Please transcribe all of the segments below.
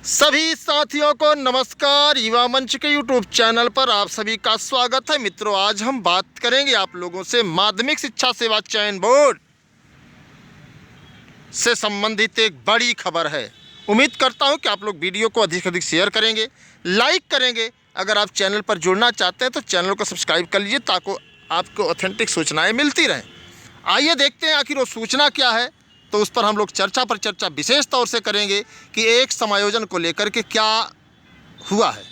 सभी साथियों को नमस्कार। युवा मंच के यूट्यूब चैनल पर आप सभी का स्वागत है। मित्रों, आज हम बात करेंगे आप लोगों से माध्यमिक शिक्षा सेवा चयन बोर्ड से संबंधित एक बड़ी खबर है। उम्मीद करता हूं कि आप लोग वीडियो को अधिक से अधिक शेयर करेंगे, लाइक करेंगे। अगर आप चैनल पर जुड़ना चाहते हैं तो चैनल को सब्सक्राइब कर लीजिए ताकि आपको ऑथेंटिक सूचनाएँ मिलती रहें। आइए देखते हैं आखिर वो सूचना क्या है। तो उस पर हम लोग चर्चा विशेष तौर से करेंगे कि एक समायोजन को लेकर के क्या हुआ है।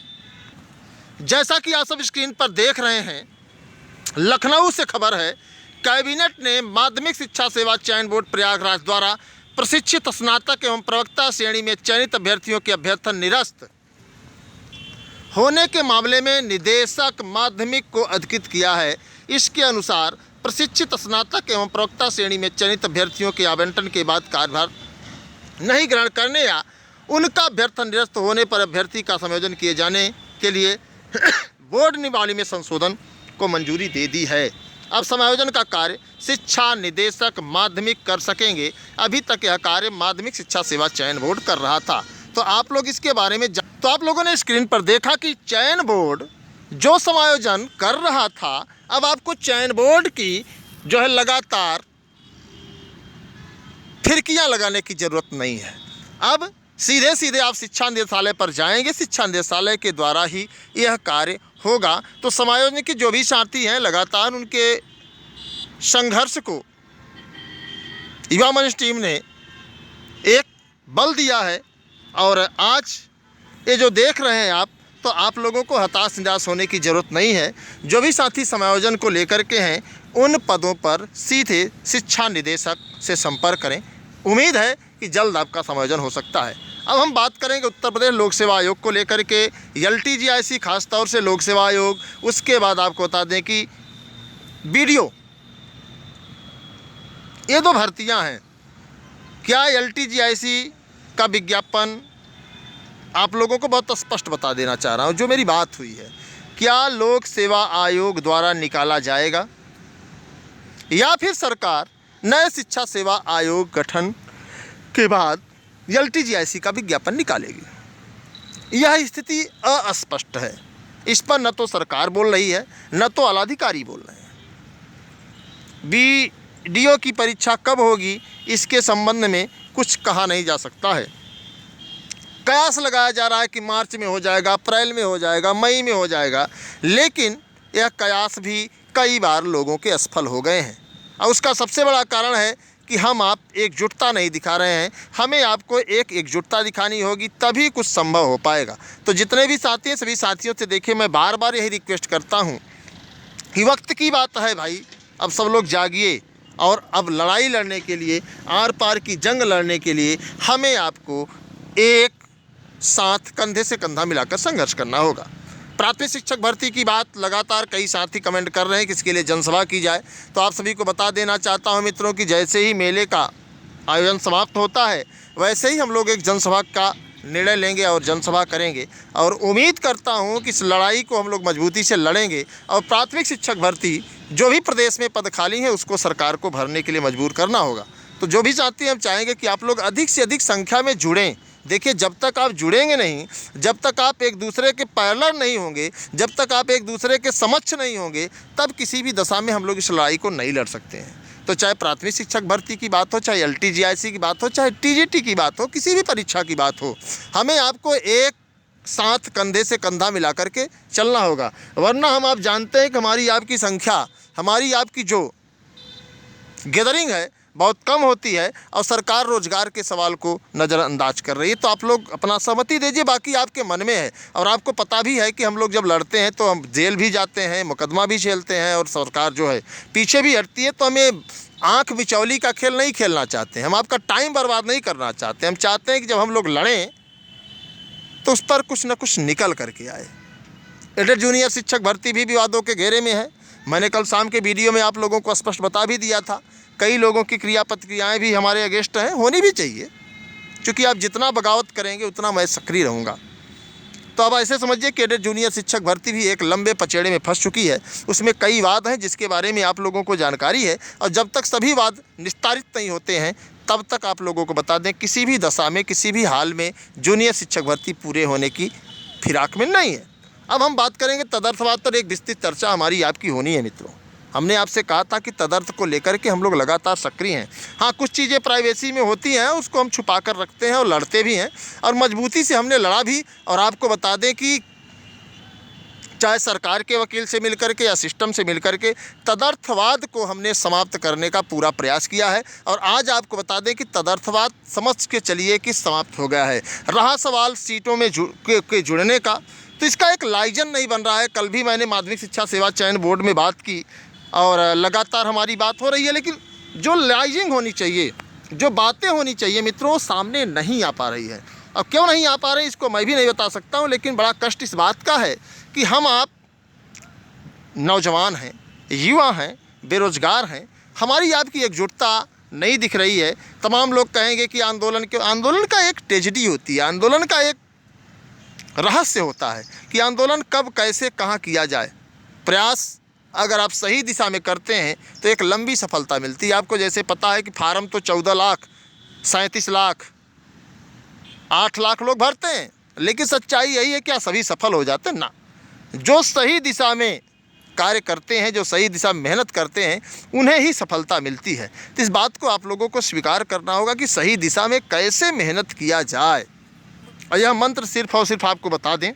जैसा कि आप सब स्क्रीन पर देख रहे हैं, लखनऊ से खबर है। कैबिनेट ने माध्यमिक शिक्षा सेवा चयन बोर्ड प्रयागराज द्वारा प्रशिक्षित स्नातक एवं प्रवक्ता श्रेणी में चयनित अभ्यर्थियों के अभ्यर्थन निरस्त होने के मामले में निदेशक माध्यमिक को अधिकृत किया है। इसके अनुसार प्रशिक्षित स्नातक एवं प्रवक्ता श्रेणी में चयनित अभ्यर्थियों के आवंटन के बाद कार्यभार नहीं ग्रहण करने या उनका अभ्यर्थन निरस्त होने पर अभ्यर्थी का समायोजन किए जाने के लिए बोर्ड नियमावली में संशोधन को मंजूरी दे दी है। अब समायोजन का कार्य शिक्षा निदेशक माध्यमिक कर सकेंगे। अभी तक यह कार्य माध्यमिक शिक्षा सेवा चयन बोर्ड कर रहा था। तो आप लोग इसके बारे में तो आप लोगों ने स्क्रीन पर देखा कि चयन बोर्ड जो समायोजन कर रहा था, अब आपको चयन बोर्ड की जो है लगातार फिरकियां लगाने की ज़रूरत नहीं है। अब सीधे सीधे आप शिक्षा निदेशालय पर जाएंगे, शिक्षा निदेशालय के द्वारा ही यह कार्य होगा। तो समायोजन के जो भी साथी हैं, लगातार उनके संघर्ष को युवा मंच टीम ने एक बल दिया है। और आज ये जो देख रहे हैं आप, तो आप लोगों को हताश निराश होने की ज़रूरत नहीं है। जो भी साथी समायोजन को लेकर के हैं, उन पदों पर सीधे शिक्षा निदेशक से संपर्क करें। उम्मीद है कि जल्द आपका समायोजन हो सकता है। अब हम बात करेंगे उत्तर प्रदेश लोक सेवा आयोग को लेकर के, LTGIC खास तौर से लोक सेवा आयोग। उसके बाद आपको बता दें कि BDO, ये दो भर्तियां हैं। क्या LTGIC का विज्ञापन आप लोगों को बहुत स्पष्ट बता देना चाह रहा हूँ, जो मेरी बात हुई है, क्या लोक सेवा आयोग द्वारा निकाला जाएगा या फिर सरकार नए शिक्षा सेवा आयोग गठन के बाद LTGIC का विज्ञापन निकालेगी? यह स्थिति अस्पष्ट है। इस पर न तो सरकार बोल रही है, न तो आलाधिकारी बोल रहे हैं। BDO की परीक्षा कब होगी, इसके संबंध में कुछ कहा नहीं जा सकता है। कयास लगाया जा रहा है कि मार्च में हो जाएगा, अप्रैल में हो जाएगा, मई में हो जाएगा, लेकिन यह कयास भी कई बार लोगों के असफल हो गए हैं। और उसका सबसे बड़ा कारण है कि हम आप एकजुटता नहीं दिखा रहे हैं। हमें आपको एकजुटता दिखानी होगी, तभी कुछ संभव हो पाएगा। तो जितने भी साथी हैं, सभी साथियों से देखिए, मैं बार बार यही रिक्वेस्ट करता हूँ कि वक्त की बात है भाई। अब सब लोग जागिए और अब लड़ाई लड़ने के लिए, आर पार की जंग लड़ने के लिए हमें आपको एक साथ कंधे से कंधा मिलाकर संघर्ष करना होगा। प्राथमिक शिक्षक भर्ती की बात लगातार कई साथी कमेंट कर रहे हैं कि इसके लिए जनसभा की जाए। तो आप सभी को बता देना चाहता हूं मित्रों कि जैसे ही मेले का आयोजन समाप्त होता है, वैसे ही हम लोग एक जनसभा का निर्णय लेंगे और जनसभा करेंगे। और उम्मीद करता हूं कि इस लड़ाई को हम लोग मजबूती से लड़ेंगे और प्राथमिक शिक्षक भर्ती जो भी प्रदेश में पद खाली है, उसको सरकार को भरने के लिए मजबूर करना होगा। तो जो भी साथी, हम चाहेंगे कि आप लोग अधिक से अधिक संख्या में जुड़ें। देखिए, जब तक आप जुड़ेंगे नहीं, जब तक आप एक दूसरे के पैरेलल नहीं होंगे, जब तक आप एक दूसरे के समक्ष नहीं होंगे, तब किसी भी दशा में हम लोग इस लड़ाई को नहीं लड़ सकते हैं। तो चाहे प्राथमिक शिक्षक भर्ती की बात हो, चाहे LTGIC की बात हो, चाहे TGT की बात हो, किसी भी परीक्षा की बात हो, हमें आपको एक साथ कंधे से कंधा मिला करके चलना होगा। वरना हम आप जानते हैं कि हमारी आपकी संख्या, हमारी आपकी जो गैदरिंग है, बहुत कम होती है और सरकार रोजगार के सवाल को नज़रअंदाज कर रही है। तो आप लोग अपना सहमति दीजिए, बाकी आपके मन में है। और आपको पता भी है कि हम लोग जब लड़ते हैं तो हम जेल भी जाते हैं, मुकदमा भी झेलते हैं और सरकार जो है पीछे भी हटती है। तो हमें आँख बिचौली का खेल नहीं खेलना चाहते, हम आपका टाइम बर्बाद नहीं करना चाहते। हम चाहते हैं कि जब हम लोग लड़ें तो उस पर कुछ न कुछ निकल करके आए। एडेड जूनियर शिक्षक भर्ती भी विवादों के घेरे में है। मैंने कल शाम के वीडियो में आप लोगों को स्पष्ट बता भी दिया था। कई लोगों की क्रिया प्रतिक्रियाएँ भी हमारे अगेंस्ट हैं, होनी भी चाहिए, क्योंकि आप जितना बगावत करेंगे उतना मैं सक्रिय रहूँगा। तो अब ऐसे समझिए कि एडेड जूनियर शिक्षक भर्ती भी एक लंबे पचेड़े में फंस चुकी है। उसमें कई वाद हैं जिसके बारे में आप लोगों को जानकारी है, और जब तक सभी वाद निस्तारित नहीं होते हैं तब तक आप लोगों को बता दें, किसी भी दशा में, किसी भी हाल में जूनियर शिक्षक भर्ती पूरे होने की फिराक में नहीं है। अब हम बात करेंगे तदर्थवाद पर। एक विस्तृत चर्चा हमारी आपकी होनी है मित्रों। हमने आपसे कहा था कि तदर्थ को लेकर के हम लोग लगातार सक्रिय हैं। हाँ, कुछ चीज़ें प्राइवेसी में होती हैं, उसको हम छुपा कर रखते हैं और लड़ते भी हैं, और मजबूती से हमने लड़ा भी। और आपको बता दें कि चाहे सरकार के वकील से मिलकर के या सिस्टम से मिलकर के तदर्थवाद को हमने समाप्त करने का पूरा प्रयास किया है। और आज आपको बता दें कि तदर्थवाद समझ के चलिए कि समाप्त हो गया है। रहा सवाल सीटों में जुड़ने का, तो इसका एक लाइजन नहीं बन रहा है। कल भी मैंने माध्यमिक शिक्षा सेवा चयन बोर्ड में बात की और लगातार हमारी बात हो रही है, लेकिन जो लाइजिंग होनी चाहिए, जो बातें होनी चाहिए मित्रों, सामने नहीं आ पा रही है। अब क्यों नहीं आ पा रही इसको मैं भी नहीं बता सकता हूँ, लेकिन बड़ा कष्ट इस बात का है कि हम आप नौजवान हैं, युवा हैं, बेरोजगार हैं, हमारी आपकी एकजुटता नहीं दिख रही है। तमाम लोग कहेंगे कि आंदोलन का एक ट्रेजेडी होती है, आंदोलन का एक रहस्य होता है कि आंदोलन कब, कैसे, कहाँ किया जाए। प्रयास अगर आप सही दिशा में करते हैं तो एक लंबी सफलता मिलती है। आपको जैसे पता है कि फार्म तो 14 लाख, 37 लाख, 8 लाख लोग भरते हैं, लेकिन सच्चाई यही है क्या सभी सफल हो जाते हैं? ना। जो सही दिशा में कार्य करते हैं, जो सही दिशा में मेहनत करते हैं, उन्हें ही सफलता मिलती है। तो इस बात को आप लोगों को स्वीकार करना होगा कि सही दिशा में कैसे मेहनत किया जाए। और यह मंत्र सिर्फ और सिर्फ आपको बता दें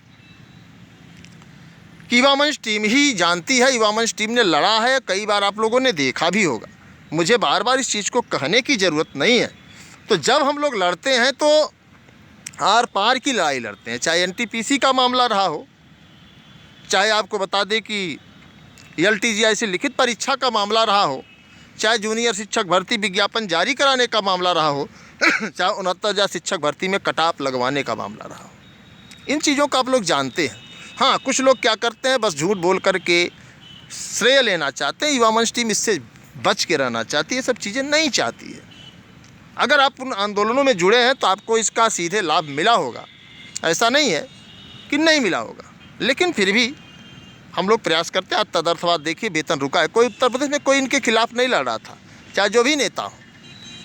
कि युवा मंच टीम ही जानती है, युवा मंच टीम ने लड़ा है, कई बार आप लोगों ने देखा भी होगा। मुझे बार बार इस चीज़ को कहने की ज़रूरत नहीं है। तो जब हम लोग लड़ते हैं तो आर पार की लड़ाई लड़ते हैं, चाहे एनटीपीसी का मामला रहा हो, चाहे आपको बता दें कि LTGI से लिखित परीक्षा का मामला रहा हो, चाहे जूनियर शिक्षक भर्ती विज्ञापन जारी कराने का मामला रहा हो, चाहे 69,000 शिक्षक भर्ती में कटाप लगवाने का मामला रहा हो। इन चीज़ों का आप लोग जानते हैं। हाँ, कुछ लोग क्या करते हैं, बस झूठ बोल करके श्रेय लेना चाहते हैं। युवा मंच टीम इससे बच के रहना चाहती है, सब चीज़ें नहीं चाहती है। अगर आप उन आंदोलनों में जुड़े हैं तो आपको इसका सीधे लाभ मिला होगा, ऐसा नहीं है कि नहीं मिला होगा। लेकिन फिर भी हम लोग प्रयास करते हैं। आज तदर्थवाद देखिए, वेतन रुका है। कोई उत्तर प्रदेश में कोई इनके खिलाफ नहीं लड़ रहा था, चाहे जो भी नेता हो।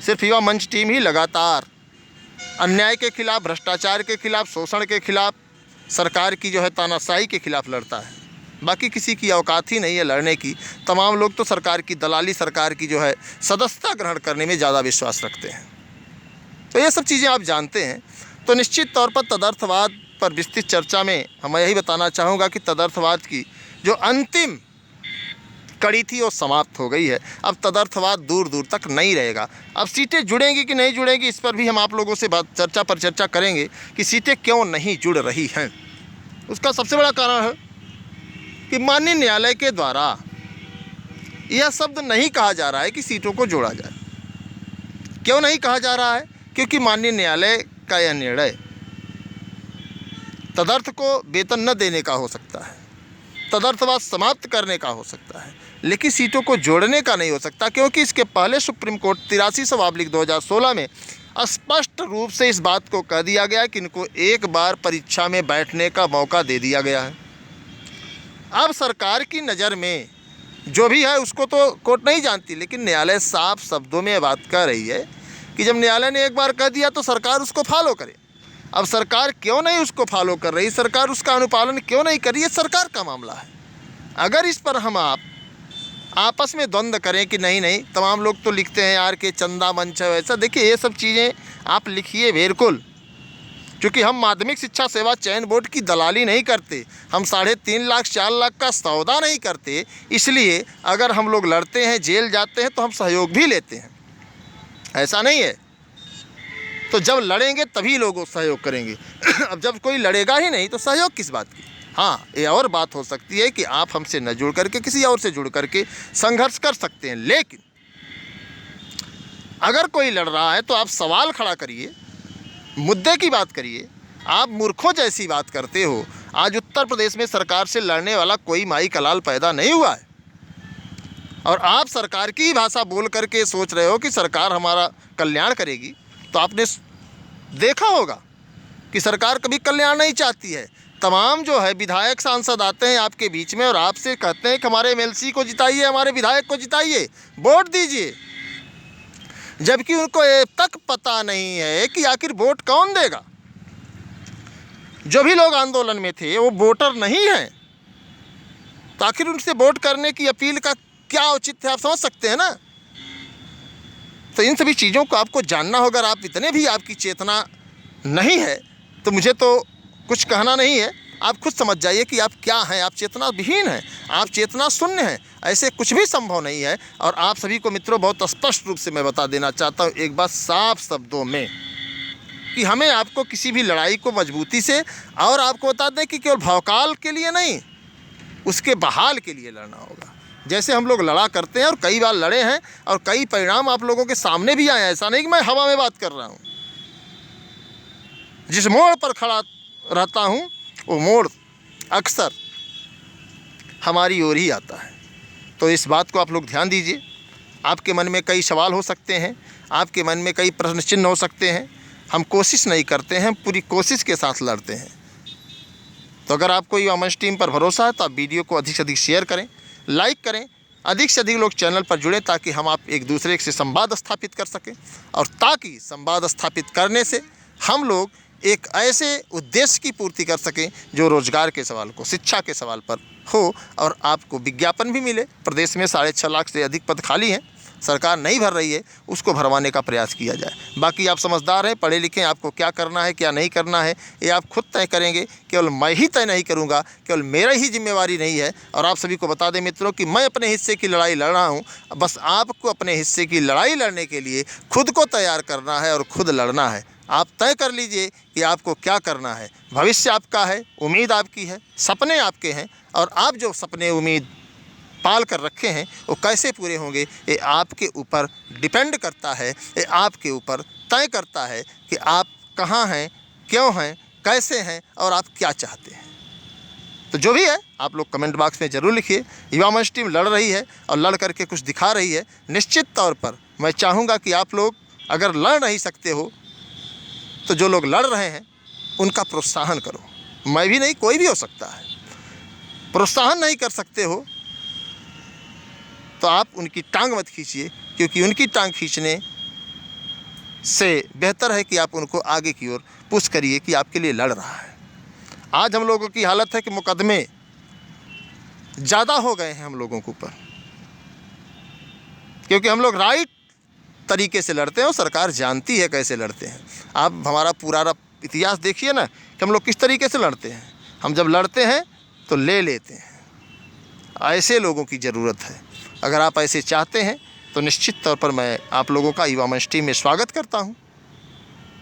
सिर्फ युवा मंच टीम ही लगातार अन्याय के खिलाफ, भ्रष्टाचार के खिलाफ, शोषण के खिलाफ, सरकार की जो है तानाशाही के खिलाफ लड़ता है। बाकी किसी की औकात ही नहीं है लड़ने की। तमाम लोग तो सरकार की दलाली, सरकार की जो है सदस्यता ग्रहण करने में ज़्यादा विश्वास रखते हैं। तो ये सब चीज़ें आप जानते हैं। तो निश्चित तौर पर तदर्थवाद पर विस्तृत चर्चा में हम यही बताना चाहूँगा कि तदर्थवाद की जो अंतिम कड़ी थी वो समाप्त हो गई है। अब तदर्थवाद दूर दूर तक नहीं रहेगा। अब सीटें जुड़ेंगी कि नहीं जुड़ेंगी, इस पर भी हम आप लोगों से चर्चा करेंगे कि सीटें क्यों नहीं जुड़ रही हैं। उसका सबसे बड़ा कारण है कि माननीय न्यायालय के द्वारा यह शब्द नहीं कहा जा रहा है कि सीटों को जोड़ा जाए। क्यों नहीं कहा जा रहा है? क्योंकि माननीय न्यायालय का यह निर्णय तदर्थ को वेतन न देने का हो सकता है, तदर्थवाद समाप्त करने का हो सकता है, लेकिन सीटों को जोड़ने का नहीं हो सकता। क्योंकि इसके पहले सुप्रीम कोर्ट 83/2016 में स्पष्ट रूप से इस बात को कह दिया गया कि इनको एक बार परीक्षा में बैठने का मौका दे दिया गया है। अब सरकार की नज़र में जो भी है उसको तो कोर्ट नहीं जानती, लेकिन न्यायालय साफ शब्दों में बात कह रही है कि जब न्यायालय ने एक बार कह दिया तो सरकार उसको फॉलो करे। अब सरकार क्यों नहीं उसको फॉलो कर रही, सरकार उसका अनुपालन क्यों नहीं कर रही है, सरकार का मामला है। अगर इस पर हम आप आपस में द्वंद्व करें कि नहीं, तमाम लोग तो लिखते हैं यार कि चंदा मंच है वैसा, देखिए ये सब चीज़ें आप लिखिए बिल्कुल, क्योंकि हम माध्यमिक शिक्षा सेवा चयन बोर्ड की दलाली नहीं करते, हम 3.5 लाख 4 लाख का सौदा नहीं करते। इसलिए अगर हम लोग लड़ते हैं, जेल जाते हैं तो हम सहयोग भी लेते हैं, ऐसा नहीं है। तो जब लड़ेंगे तभी लोग सहयोग करेंगे। अब जब कोई लड़ेगा ही नहीं तो सहयोग किस बात की। हाँ, ये और बात हो सकती है कि आप हमसे न जुड़ करके किसी और से जुड़ करके संघर्ष कर सकते हैं, लेकिन अगर कोई लड़ रहा है तो आप सवाल खड़ा करिए, मुद्दे की बात करिए। आप मूर्खों जैसी बात करते हो। आज उत्तर प्रदेश में सरकार से लड़ने वाला कोई माई का लाल पैदा नहीं हुआ है, और आप सरकार की ही भाषा बोल करके सोच रहे हो कि सरकार हमारा कल्याण करेगी। तो आपने देखा होगा कि सरकार कभी कल्याण नहीं चाहती है। तमाम जो है विधायक सांसद आते हैं आपके बीच में और आपसे कहते हैं कि हमारे MLC को जिताइए, हमारे विधायक को जिताइए, वोट दीजिए। जबकि उनको ये तक पता नहीं है कि आखिर वोट कौन देगा। जो भी लोग आंदोलन में थे वो वोटर नहीं हैं, तो आखिर उनसे वोट करने की अपील का क्या औचित्य है, आप समझ सकते हैं ना। तो इन सभी चीज़ों को आपको जानना होगा। अगर आप इतने भी आपकी चेतना नहीं है तो मुझे तो कुछ कहना नहीं है, आप खुद समझ जाइए कि आप क्या हैं। आप चेतना विहीन हैं, आप चेतना शून्य हैं, ऐसे कुछ भी संभव नहीं है। और आप सभी को मित्रों बहुत स्पष्ट रूप से मैं बता देना चाहता हूँ एक बात साफ शब्दों में, कि हमें आपको किसी भी लड़ाई को मजबूती से, और आपको बता दें कि केवल भौकाल के लिए नहीं, उसके बहाल के लिए लड़ना होगा। जैसे हम लोग लड़ा करते हैं और कई बार लड़े हैं और कई परिणाम आप लोगों के सामने भी आए हैं। ऐसा नहीं कि मैं हवा में बात कर रहा हूँ। जिस मोड़ पर खड़ा रहता हूँ वो मोड़ अक्सर हमारी ओर ही आता है। तो इस बात को आप लोग ध्यान दीजिए। आपके मन में कई सवाल हो सकते हैं, आपके मन में कई प्रश्न चिन्ह हो सकते हैं। हम कोशिश नहीं करते हैं, पूरी कोशिश के साथ लड़ते हैं। तो अगर आपको युवा मंच टीम पर भरोसा है तो आप वीडियो को अधिक से अधिक शेयर करें, लाइक करें, अधिक से अधिक लोग चैनल पर जुड़ें, ताकि हम आप एक दूसरे से संवाद स्थापित कर सकें। और ताकि संवाद स्थापित करने से हम लोग एक ऐसे उद्देश्य की पूर्ति कर सकें जो रोजगार के सवाल को, शिक्षा के सवाल पर हो, और आपको विज्ञापन भी मिले। प्रदेश में 6.5 लाख से अधिक पद खाली हैं, सरकार नहीं भर रही है, उसको भरवाने का प्रयास किया जाए। बाकी आप समझदार हैं, पढ़े लिखे, आपको क्या करना है क्या नहीं करना है ये आप खुद तय करेंगे। केवल मैं ही तय नहीं करूंगा, केवल मेरा ही जिम्मेवारी नहीं है। और आप सभी को बता दें मित्रों कि मैं अपने हिस्से की लड़ाई लड़ रहा हूँ। बस आपको अपने हिस्से की लड़ाई लड़ने के लिए खुद को तैयार करना है और खुद लड़ना है। आप तय कर लीजिए कि आपको क्या करना है। भविष्य आपका है, उम्मीद आपकी है, सपने आपके हैं, और आप जो सपने उम्मीद पाल कर रखे हैं वो कैसे पूरे होंगे ये आपके ऊपर डिपेंड करता है। ये आपके ऊपर तय करता है कि आप कहाँ हैं, क्यों हैं, कैसे हैं और आप क्या चाहते हैं। तो जो भी है आप लोग कमेंट बॉक्स में ज़रूर लिखिए। युवा मंच टीम लड़ रही है और लड़ करके कुछ दिखा रही है। निश्चित तौर पर मैं चाहूँगा कि आप लोग अगर लड़ नहीं सकते हो तो जो लोग लड़ रहे हैं उनका प्रोत्साहन करो। मैं भी नहीं, कोई भी हो सकता है। प्रोत्साहन नहीं कर सकते हो तो आप उनकी टांग मत खींचिए, क्योंकि उनकी टांग खींचने से बेहतर है कि आप उनको आगे की ओर पुश करिए कि आपके लिए लड़ रहा है। आज हम लोगों की हालत है कि मुकदमे ज़्यादा हो गए हैं हम लोगों के ऊपर, क्योंकि हम लोग राइट तरीके से लड़ते हैं और सरकार जानती है कैसे लड़ते हैं। आप हमारा पूरा इतिहास देखिए ना कि हम लोग किस तरीके से लड़ते हैं। हम जब लड़ते हैं तो ले लेते हैं। ऐसे लोगों की ज़रूरत है। अगर आप ऐसे चाहते हैं तो निश्चित तौर पर मैं आप लोगों का युवा मंच टीम में स्वागत करता हूं।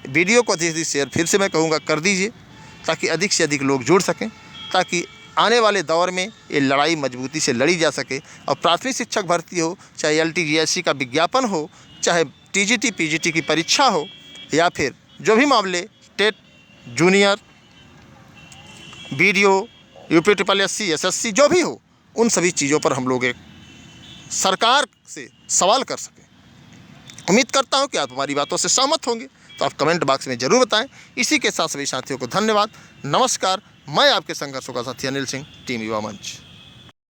वीडियो को अधिक से अधिक शेयर फिर से मैं कहूँगा कर दीजिए, ताकि अधिक से अधिक लोग जुड़ सकें, ताकि आने वाले दौर में ये लड़ाई मजबूती से लड़ी जा सके। और प्राथमिक शिक्षक भर्ती हो, चाहे LTGSC का विज्ञापन हो, चाहे TGT PGT की परीक्षा हो, या फिर जो भी मामले TET, junior, BDO, UPSSC SSC जो भी हो, उन सभी चीज़ों पर हम लोग एक सरकार से सवाल कर सकें। उम्मीद करता हूं कि आप हमारी बातों से सहमत होंगे, तो आप कमेंट बॉक्स में ज़रूर बताएं। इसी के साथ सभी साथियों को धन्यवाद, नमस्कार। मैं आपके संघर्षों का साथी अनिल सिंह, टीम युवा मंच।